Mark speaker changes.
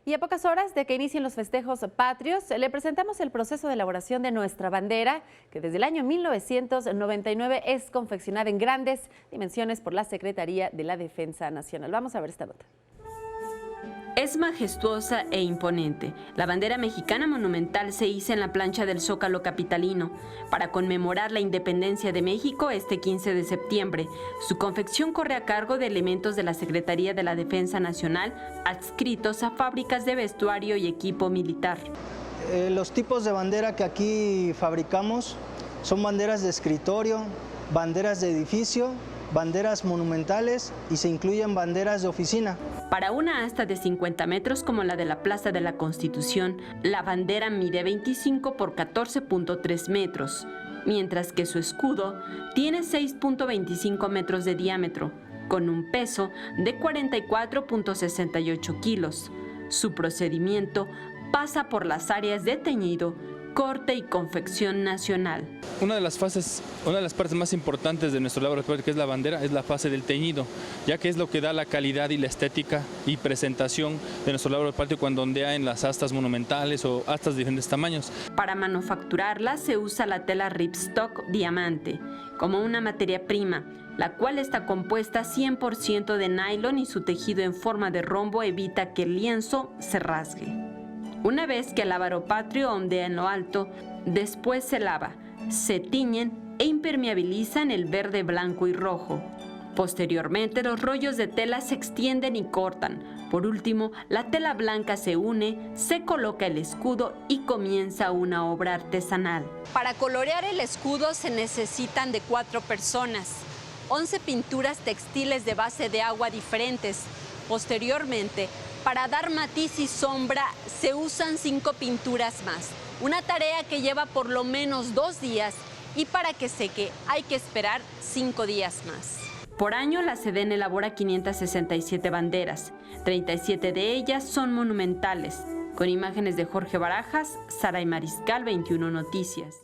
Speaker 1: Y a pocas horas de que inicien los festejos patrios, le presentamos el proceso de elaboración de nuestra bandera, que desde el año 1999 es confeccionada en grandes dimensiones por la Secretaría de la Defensa Nacional. Vamos a ver esta nota.
Speaker 2: Es majestuosa e imponente. La bandera mexicana monumental se iza en la plancha del Zócalo capitalino para conmemorar la independencia de México este 15 de septiembre. Su confección corre a cargo de elementos de la Secretaría de la Defensa Nacional adscritos a fábricas de vestuario y equipo militar.
Speaker 3: Los tipos de bandera que aquí fabricamos son banderas de escritorio, banderas de edificio, banderas monumentales y se incluyen banderas de oficina.
Speaker 2: Para una asta de 50 metros como la de la Plaza de la Constitución, la bandera mide 25 por 14.3 metros, mientras que su escudo tiene 6.25 metros de diámetro, con un peso de 44.68 kilos. Su procedimiento pasa por las áreas de teñido, corte y confección nacional.
Speaker 4: Una de las partes más importantes de nuestro laboratorio, que es la bandera, es la fase del teñido, ya que es lo que da la calidad y la estética y presentación de nuestro laboratorio cuando ondea en las astas monumentales o astas de diferentes tamaños.
Speaker 2: Para manufacturarla se usa la tela ripstock diamante como una materia prima, la cual está compuesta 100% de nylon y su tejido en forma de rombo evita que el lienzo se rasgue. Una vez que el lábaro patrio ondea en lo alto, después se lava, se tiñen e impermeabilizan el verde, blanco y rojo. Posteriormente, los rollos de tela se extienden y cortan. Por último, la tela blanca se une, se coloca el escudo y comienza una obra artesanal.
Speaker 5: Para colorear el escudo se necesitan de 4 personas, 11 pinturas textiles de base de agua diferentes. Posteriormente, para dar matiz y sombra se usan 5 pinturas más, una tarea que lleva por lo menos 2 días y para que seque hay que esperar 5 días más.
Speaker 2: Por año la SEDEN elabora 567 banderas, 37 de ellas son monumentales, con imágenes de Jorge Barajas, Saray Mariscal, 21 Noticias.